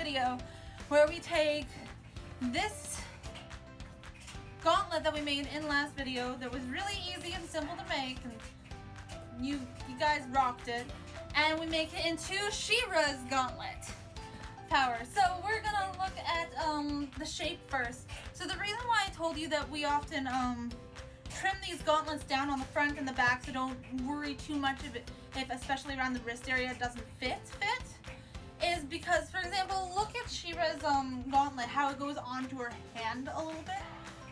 video where we take this gauntlet that we made in last video that was really easy and simple to make, and you guys rocked it, and we make it into She-Ra's gauntlet power. So we're gonna look at the shape first. So the reason why I told you that we often trim these gauntlets down on the front and the back, so don't worry too much if especially around the wrist area it doesn't fit, is because, for example, look at She-Ra's gauntlet, how it goes onto her hand a little bit.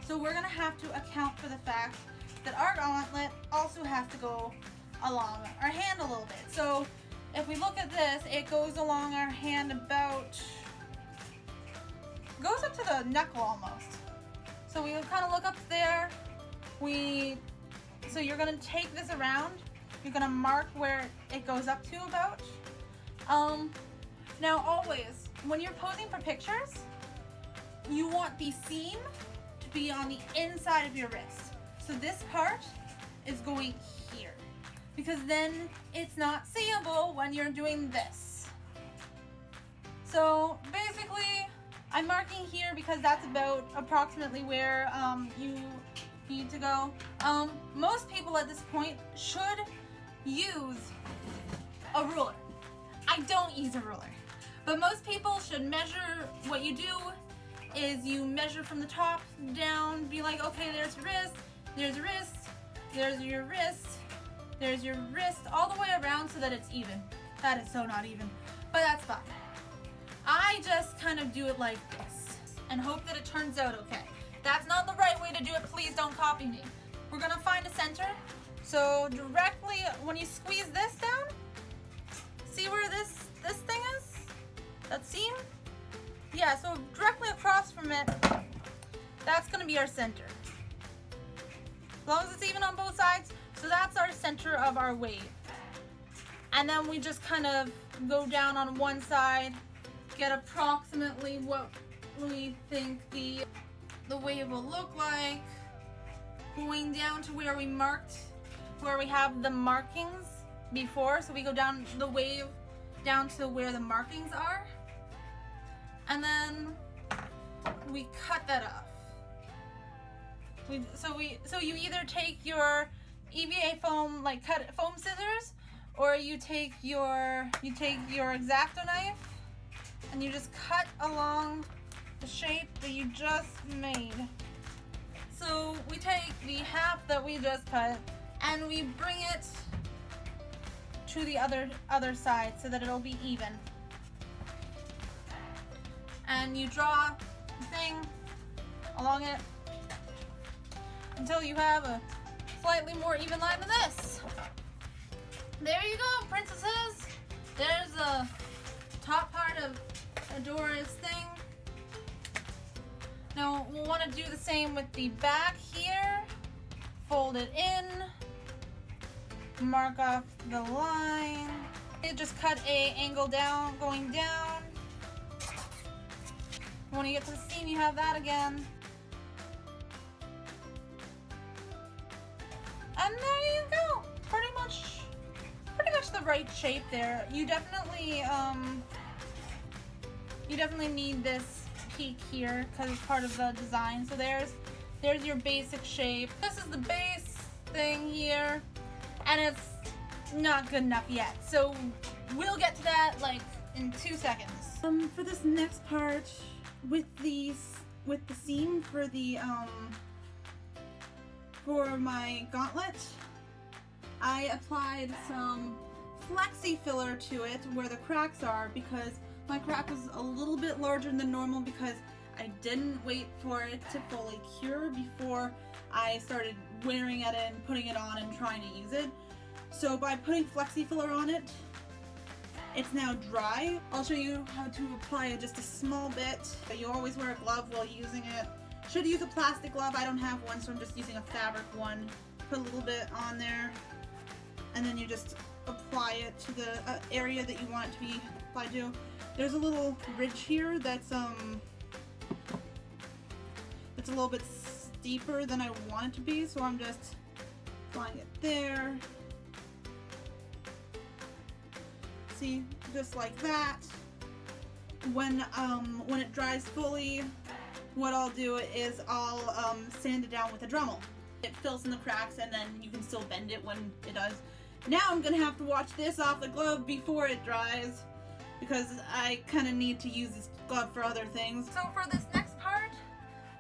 So we're gonna have to account for the fact that our gauntlet also has to go along our hand a little bit. So if we look at this, it goes along our hand about, goes up to the knuckle almost. So we kind of look up there. So you're gonna take this around. You're gonna mark where it goes up to about. Now always, when you're posing for pictures, you want the seam to be on the inside of your wrist. So this part is going here, because then it's not seeable when you're doing this. So basically, I'm marking here because that's about approximately where you need to go. Most people at this point should use a ruler. I don't use a ruler, but most people should measure. What you do is you measure from the top down, be like, okay, there's wrist, there's wrist, there's your wrist, there's your wrist, all the way around so that it's even. That is so not even, but that's fine. I just kind of do it like this and hope that it turns out okay. That's not the right way to do it. Please don't copy me. We're gonna find a center. So directly when you squeeze this down, see where this thing is? That seam? Yeah, so directly across from it, that's gonna be our center. As long as it's even on both sides, so that's our center of our wave. And then we just kind of go down on one side, get approximately what we think the wave will look like, going down to where we marked, where we have the markings before. So we go down the wave down to where the markings are, and then we cut that off. So you either take your EVA foam, like foam scissors, or you take your X-Acto knife and you just cut along the shape that you just made. So we take the half that we just cut and we bring it to the other side so that it'll be even. And you draw the thing along it until you have a slightly more even line than this. There you go, princesses. There's the top part of Adora's thing. Now we'll want to do the same with the back here. Fold it in, mark off the line. You just cut a angle down, going down. When you get to the seam, you have that again. And there you go. Pretty much the right shape there. You definitely need this peak here because it's part of the design. So there's your basic shape. This is the base thing here, and it's not good enough yet. So we'll get to that like in 2 seconds. For this next part, with the seam for the for my gauntlet, I applied some flexi filler to it where the cracks are, because my crack was a little bit larger than normal because I didn't wait for it to fully cure before I started wearing it and putting it on and trying to use it. So by putting flexi filler on it, it's now dry. I'll show you how to apply it just a small bit. You always wear a glove while using it. Should use a plastic glove. I don't have one, so I'm just using a fabric one. Put a little bit on there, and then you just apply it to the area that you want it to be applied to. There's a little ridge here that's a little bit steeper than I want it to be, so I'm just applying it there. See, just like that. when it dries fully, what I'll do is I'll sand it down with a Dremel. It fills in the cracks and then you can still bend it when it does. Now I'm gonna have to wash this off the glove before it dries because I kind of need to use this glove for other things. So for this next part,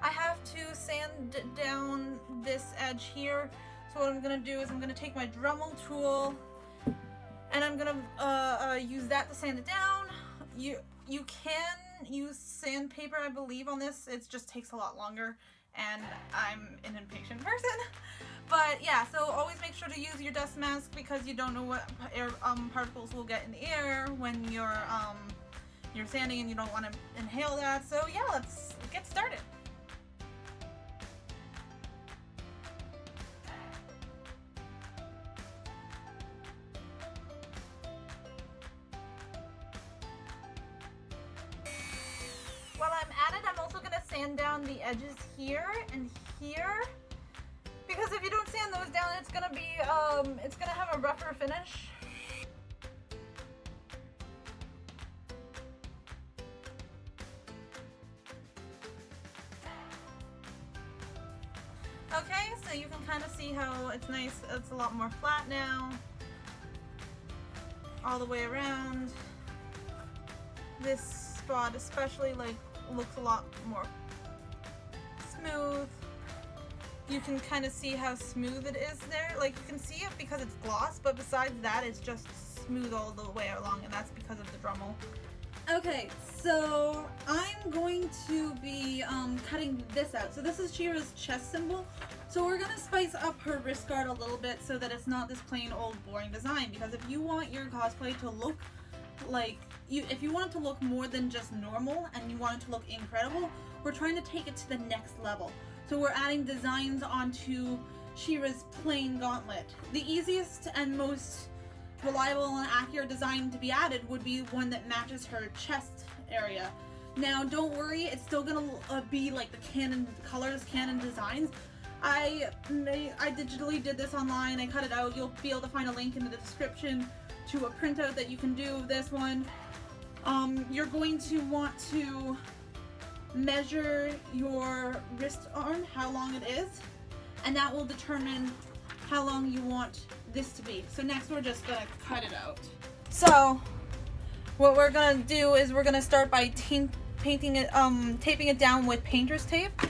I have to sand down this edge here. So what I'm gonna do is I'm gonna take my Dremel tool and I'm gonna use that to sand it down. You can use sandpaper, I believe, on this. It just takes a lot longer and I'm an impatient person. But yeah, so always make sure to use your dust mask because you don't know what air particles will get in the air when you're sanding and you don't want to inhale that. So yeah, let's get started. While I'm at it, I'm also going to sand down the edges here and here, because if you don't sand those down, it's going to be, it's going to have a rougher finish. Okay, so you can kind of see how it's nice, it's a lot more flat now, all the way around. This spot especially looks a lot more smooth. You can kind of see how smooth it is there. Like you can see it because it's gloss, but besides that it's just smooth all the way along, and that's because of the Dremel. Okay, so I'm going to be cutting this out. So this is She-Ra's chest symbol. So we're gonna spice up her wrist guard a little bit so that it's not this plain old boring design, because if you want your cosplay to look like if you want it to look more than just normal and you want it to look incredible, we're trying to take it to the next level. So we're adding designs onto She-Ra's plain gauntlet. The easiest and most reliable and accurate design to be added would be one that matches her chest area. Now don't worry, it's still gonna be like the canon colors, canon designs. I digitally did this online, I cut it out. You'll be able to find a link in the description to a printout that you can do of this one. You're going to want to measure your wrist arm, how long it is, and that will determine how long you want this to be. So next we're just gonna cut it out. So what we're gonna do is we're gonna start by taping it down with painter's tape.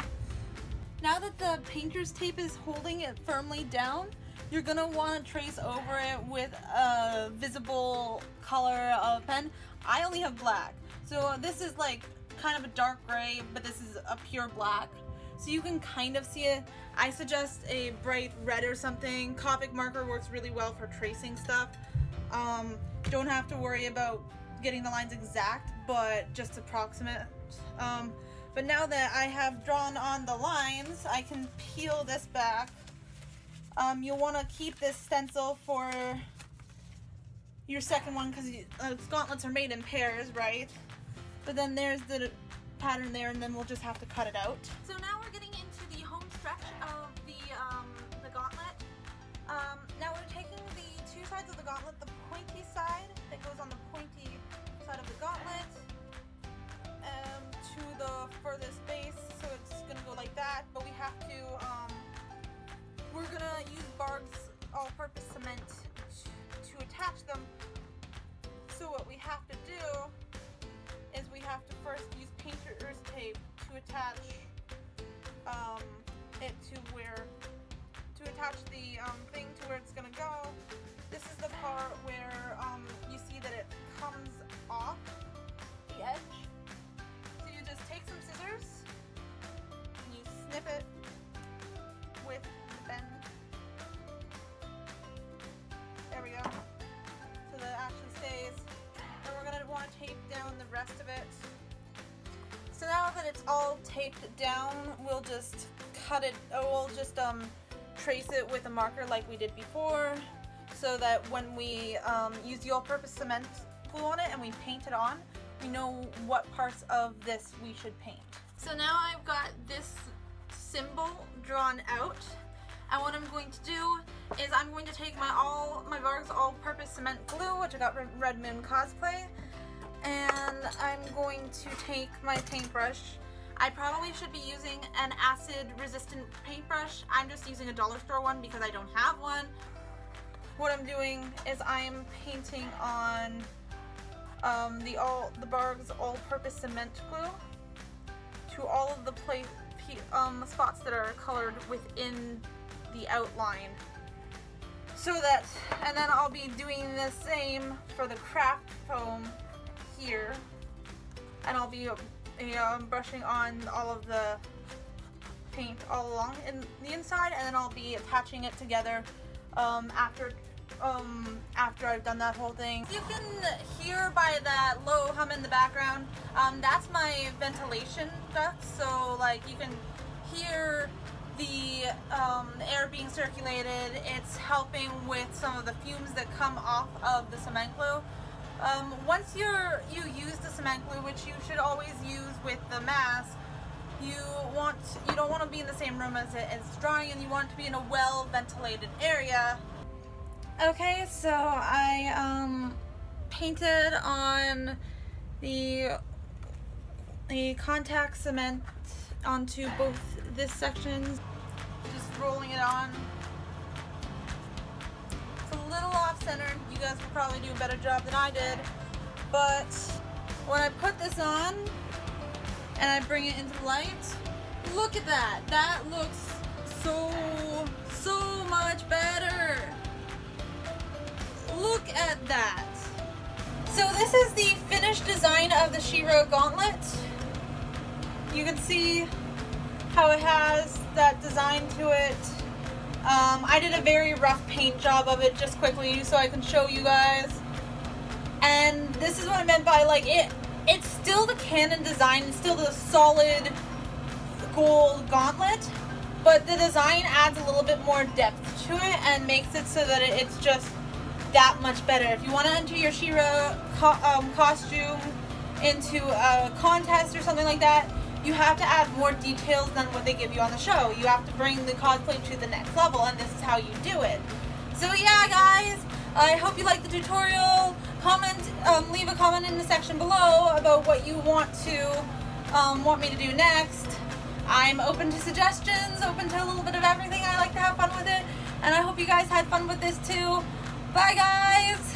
Now that the painter's tape is holding it firmly down, you're gonna want to trace over it with a visible color of pen. I only have black, so this is like kind of a dark gray, but this is a pure black, so you can kind of see it. I suggest a bright red or something. Copic marker works really well for tracing stuff. Don't have to worry about getting the lines exact, but just approximate. But now that I have drawn on the lines, I can peel this back. You'll want to keep this stencil for your second one because gauntlets are made in pairs, right? But then there's the pattern there, and then we'll just have to cut it out. So now we're getting into the home stretch of the gauntlet. Now we're taking the two sides of the gauntlet, the pointy side that goes on the pointy side of the gauntlet, to the furthest base, so it's gonna go like that. But we have to, we're gonna use Bark's all-purpose cement to attach them. So what we have to do is we have to first use painter's tape to attach it to attach the thing to where it's gonna go. This is the part where you see that it comes off the edge. So you just take some scissors and you snip it with the bend. There we go. So that it actually stays. And we're gonna want to tape down the rest of it. So now that it's all taped down, we'll just cut it, we'll just trace it with a marker like we did before, so that when we use the all-purpose cement glue on it and we paint it on, we know what parts of this we should paint. So now I've got this symbol drawn out, and what I'm going to do is I'm going to take my Varg's all-purpose cement glue, which I got from Redmoon Cosplay, and I'm going to take my paintbrush. I probably should be using an acid resistant paintbrush. I'm just using a dollar store one because I don't have one. What I'm doing is I'm painting on the Barg's all-purpose cement glue to all of the spots that are colored within the outline. So that, and then I'll be doing the same for the craft foam here, and I'll be brushing on all of the paint all along in the inside, and then I'll be attaching it together after I've done that whole thing. You can hear by that low hum in the background, that's my ventilation duct, so like you can hear the air being circulated. It's helping with some of the fumes that come off of the cement glue. Once you use the cement glue, which you should always use with the mask, you don't want to be in the same room as it's drying, and you want it to be in a well ventilated area. Okay, so I painted on the contact cement onto both this sections, just rolling it on. It's a little off-centered. You guys will probably do a better job than I did, but when I put this on and I bring it into the light, look at that. That looks so much better. Look at that. So this is the finished design of the She-Ra Gauntlet. You can see how it has that design to it. I did a very rough paint job of it just quickly so I can show you guys. And this is what I meant by like it's still the canon design, it's still the solid gold gauntlet, but the design adds a little bit more depth to it and makes it so that it's just that much better. If you want to enter your She-Ra costume into a contest or something like that, you have to add more details than what they give you on the show. You have to bring the cosplay to the next level, and this is how you do it. So yeah, guys, I hope you liked the tutorial. Leave a comment in the section below about what you want me to do next. I'm open to suggestions, open to a little bit of everything. I like to have fun with it, and I hope you guys had fun with this too. Bye, guys!